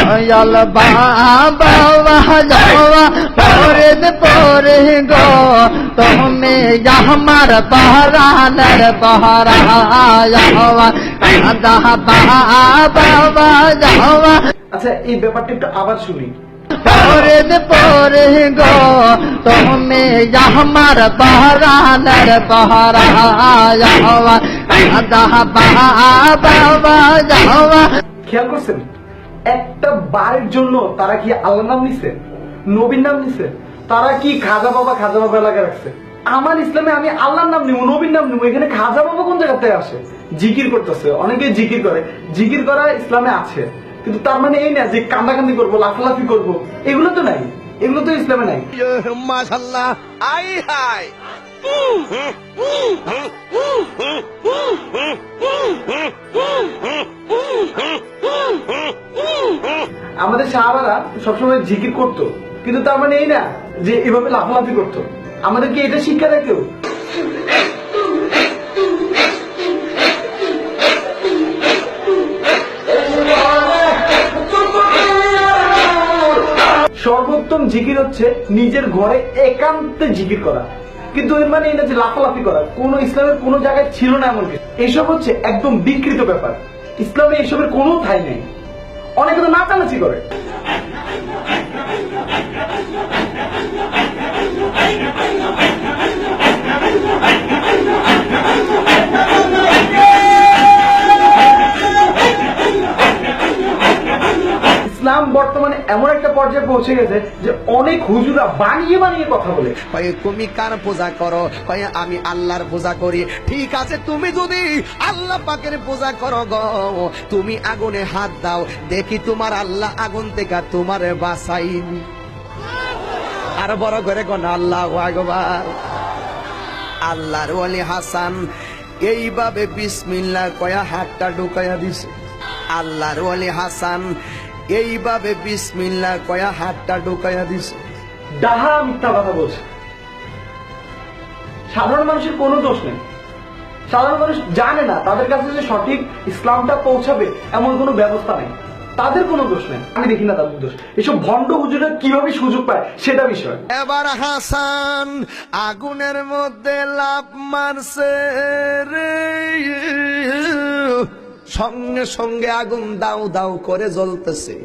দয়াল বাবা যাওয়া পরে পরে গো তুমি আমার পরাণের পরা যাওয়া বাবা যাওয়া। আচ্ছা, এই ব্যাপারটা একটু আবার শুনি। পরে পরে গো তুমি আমার পরাণের পরা যাওয়া বাবা যাওয়া। খেয়াল করছেন, একটা বারের জন্য তারা কি আল্লাহর নাম নিছে, নবীর নাম নিছে? তারা কি খাজা বাবা এলাকা রাখছে? আমার ইসলামে আমি আল্লাহর নাম নিব, নবীর নাম নিব, এখানে খাজা বাবা কোন জায়গাতে আসে? জিকির করতেছে, অনেকে জিকির করে, জিকির করা ইসলামে আছে, কিন্তু তার মানে এই না যে কান্দাকান্দি করবো, লাফালাফি করবো, এগুলো তো নাই, এগুলো তো ইসলামে নাই। মাশাআল্লাহ, আই হাই আমাদের সাহাবারা সবসময় জিকির করতো, কিন্তু তার মানে এই না যে এভাবে লাফালাফি করতো। আমাদেরকে এটা শিক্ষা দেয় কেউ? সর্বোত্তম জিকির হচ্ছে নিজের ঘরে একান্তে জিকির করা, কিন্তু এর মানে এই না যে লাফালাফি করা। কোন ইসলামের কোন জায়গায় ছিল না এমন কিছু। এইসব হচ্ছে একদম বিকৃত ব্যাপার, ইসলামে এইসবের কোনো ঠাঁই নেই। অনেকে তো নাচানাচি করে। ইসলাম বর্তমানে এমন একটা পর্যায়ে পৌঁছে গেছে যে অনেক হুজুরা বানিয়ে বানিয়ে কথা বলে। তুমি কার পূজা করো? আমি আল্লাহর পূজা করি। ঠিক আছে, তুমি যদি আল্লাহ পাকের পূজা করো গো, তুমি আগুনে হাত দাও, দেখি তোমার আল্লাহ আগুন থেকে তোমারে বাঁচাইনি। আর বড় করে কোন আল্লাহু আকবার। আল্লাহর ওলি হাসান এইভাবে বিসমিল্লাহ কয়া হাতটা ঢুকাইয়া দিছে। আল্লাহর ওলি হাসান এইভাবে বিসমিল্লাহ কয়া হাতটা ঢুকাইয়া দিছে। ডাহা মিথ্যা কথা বলছে। সাধারণ মানুষের কোনো দোষ নেই। সাধারণ মানুষ জানে না তাদের কাছে যে সঠিক ইসলামটা পৌঁছাবে এমন কোনো ব্যবস্থা নেই, তাদের কোনো দোষ নেই। আমি দেখি না তাদের দোষ। এসব ভণ্ড হুজুরের কিভাবে সুযোগ পায় সেটা বিষয়। এবার হাসান আগুনের মধ্যে লাফ মারছে রে, সঙ্গে সঙ্গে আগুন দাউ দাউ করে জ্বলতেছে,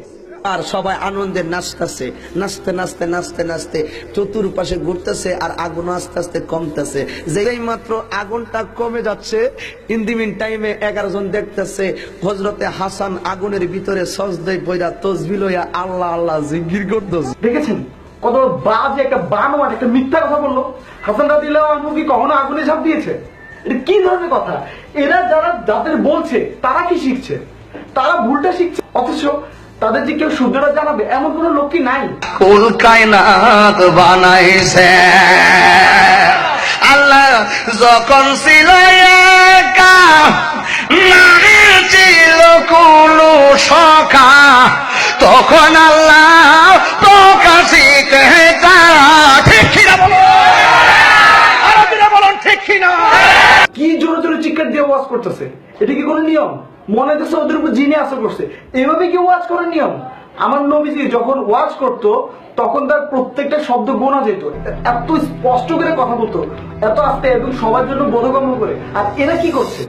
আর সবাই আনন্দে নাচতেছে। নাচতে নাচতে নাচতে নাচতে চতুর্পাশে ঘুরতেছে, আর আগুন আস্তে আস্তে কমতেছে। যেই মাত্র আগুনটা কমে যাচ্ছে, ইন দি মিন টাইমে 11 জন দেখতেছে হযরতে হাসান আগুনের ভিতরে সজদায় পড়া তাসবিহ লইয়া আল্লাহ আল্লাহ জিকির করতেছে। দেখেছেন কত বাজে একটা বানোয়াট একটা মিথ্যা কথা বললো। হাসান রাদিয়াল্লাহু আনহু কি কখনো আগুনে ঝাঁপ দিয়েছে? এটা কি ধরনের কথা? এরা যারা যাদের বলছে তারা কি শিখছে? তারা ভুলটা শিখছে, অথচ তাদের যে কেউ শুদ্ধটা জানাবে এমন কোন লোক কি নাই? কুল কায়নাত বানাইছে আল্লাহ যখন ছিল একা, নারী ছিল কোন সখা, তখন আল্লাহ প্রকাশিত ঠিক কিনা বলো, আরবিরা বলুন ঠিক কিনা। কি জোরে জোরে চিৎকার দিয়ে ওয়াজ করতেছে, এটা কি কোনো নিয়ম? মনে হচ্ছে ওদের উপর জিনে আসর করছে। এভাবে কি ওয়াজ করার নিয়ম? আমার নবীজি যখন ওয়াজ করতো তখন তার প্রত্যেকটা শব্দ গোনা যেত, এত স্পষ্ট করে কথা বলতো, এত আস্তে, এবং সবার জন্য বোধগম্য করে। আর এরা কি করছে?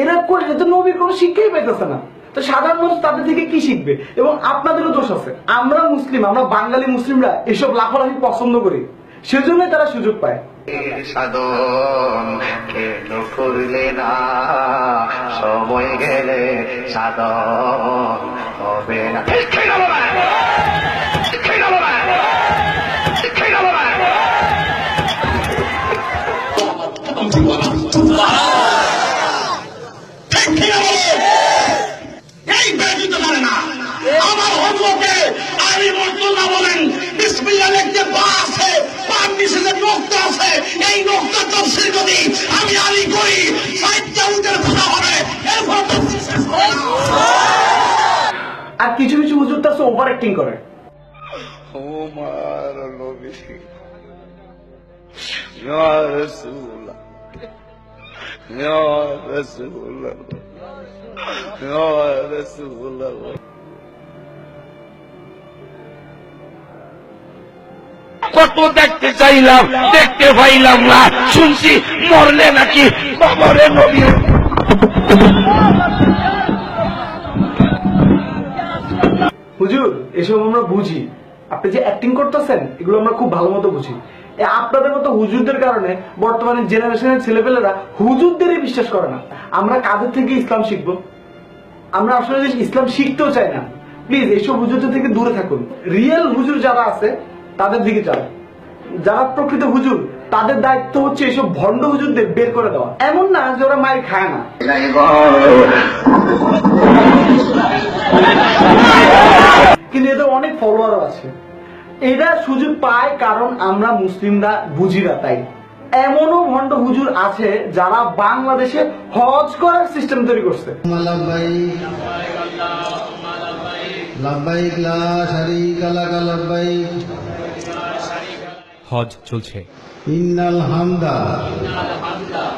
এরা করে তো নবীর কোনো শিক্ষাই পাইতেছে না। তো সাধারণ মানুষ তাদের থেকে কি শিখবে? এবং আপনাদেরও দোষ আছে। আমরা মুসলিম, আমরা বাঙালি মুসলিমরা এসব লাফালাফি পছন্দ করি, সেজন্যই তারা সুযোগ পায়। সাধন কেন করলে না, সময় গেলে সাধন হবে না। এই ব্যতীত পারে না আমার হজরতে আলী মুর্তজা বলেন, বিসমিল্লাহ লিখতে বা আছে, পার নিচে যে নোক্তা আছে, এই নোক্তা তাফসীর যদি আমি আলী করি, 60টা উটের কথা হবে। এরপর তাফসীর শেষ হবে। আর কিছু কিছু হুজুর তার ওভার অ্যাক্টিং করে। ওমর নবী ইয়া রাসূলুল্লাহ, ইয়া রাসূলুল্লাহ, ইয়া রাসূলুল্লাহ। কত দেখতে চাইলাম, দেখতে পাইলাম না। শুনছি মরলে নাকি কবরে নবী। হুজুর এসব আমরা বুঝি, আপনি যে অ্যাক্টিং করতেছেন এগুলো আমরা খুব ভালো মতো বুঝি। আপনাদের মতো হুজুরদের কারণে বর্তমানে জেনারেশনের ছেলেপেলেরা হুজুরদেরই বিশ্বাস করে না। আমরা কাদের থেকে ইসলাম শিখবো? আমরা আসলে ইসলাম শিখতেও চাই না। প্লিজ এইসব হুজুরদের থেকে দূরে থাকুন। রিয়েল হুজুর যারা আছে তাদের দিকে যান। যারা প্রকৃত হুজুর তাদের দায়িত্ব হচ্ছে এইসব ভণ্ড হুজুরদের বের করে দেওয়া। এমন না যে ওরা মায়ের খায় না। কিন্তু এদের অনেক ফলোয়ারও আছে। এরা সুযোগ পায় কারণ আমরা মুসলিমরা বুঝি না তাই। এমনও ভণ্ড হুজুর আছে যারা বাংলাদেশে হজ করার সিস্টেম তৈরি করছে। হজ চলছে। ইন্নাল হামদা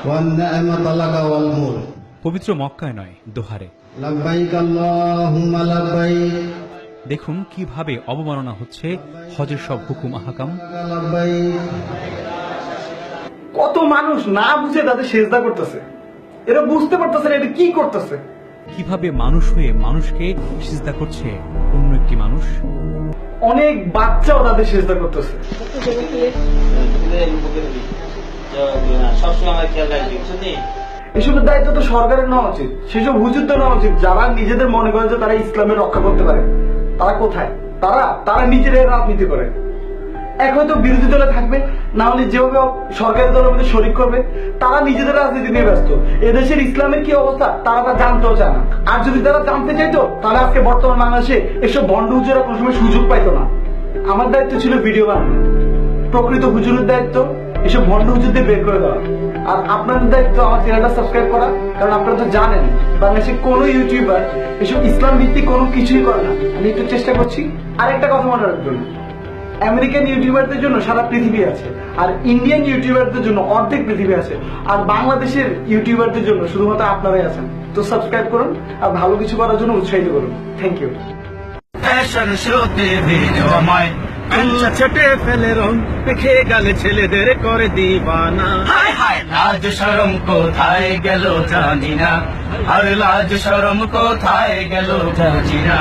ওয়ান নি'মাতা লাকা ওয়াল মুলক। পবিত্র মক্কায় নয়, দোহারে। লাব্বাইক আল্লাহুম্মা লাব্বাইক। দেখুন কিভাবে অবমাননা হচ্ছে হজের সব হুকুম আহকাম। লাব্বাইক। কত মানুষ না বুঝে তাদের সেজদা করতেছে। এরা বুঝতে পারতেছে না এটা কি করতেছে। কিভাবে মানুষ হয়ে মানুষকে সিজদা করছে অন্য একটি মানুষ। অনেক বাচ্চাও তাদের সেজদা করতেছে। এসবের দায়িত্ব তো সরকারের নেওয়া উচিত, সেসব হুজুরদের নেওয়া উচিত যারা নিজেদের মনে করে যে তারা ইসলামের রক্ষা করতে পারে। তারা কোথায়? তারা নিজেরাই রাজনীতি করে। এক হয়তো বিরোধী দলে থাকবে, না হলে যেভাবে সরকারি দলের মধ্যে শরিক করবে। তারা নিজেদের রাজনীতি নিয়ে ব্যস্ত। এদেশের ইসলামের কি অবস্থা তারা তা জানতেও চায় না। আর যদি তারা জানতে চাইতো তাহলে আজকে বর্তমান বাংলাদেশে এসব ভণ্ড হুজুরা কোনো সময় সুযোগ পাইতো না। আমার দায়িত্ব ছিল ভিডিও বানানো, প্রকৃত হুজুরের দায়িত্ব এসব ভণ্ড হুজুরদের বের করে দেওয়া। আর আপনাদের দায়িত্ব আমার চ্যানেলটা সাবস্ক্রাইব করা, কারণ আপনারা তো জানেন বাংলাদেশে কোনো ইউটিউবার এসব ইসলাম ভিত্তিক কোনো কিছুই করে না। আমি একটু চেষ্টা করছি। আর একটা কথা মনে রাখবেন, আমেরিকান ইউটিউবারদের জন্য সারা পৃথিবী আছে, আর ইন্ডিয়ান ইউটিউবারদের জন্য অর্ধেক পৃথিবী আছে, আর বাংলাদেশের ইউটিউবারদের জন্য শুধুমাত্র আপনারাই আছেন। তো সাবস্ক্রাইব করুন আর ভালো কিছু করার জন্য উৎসাহিত করুন। Thank you. ফ্যাশন শোতে ভিড় আমায় আচ্ছা ছেটে ফেলে রং দেখে গেলে ছেলেদের করে দিবানা। হায় হায় লাজ শরম কোথায় গেল জানি না, আর লাজ শরম কোথায় গেল জানি না।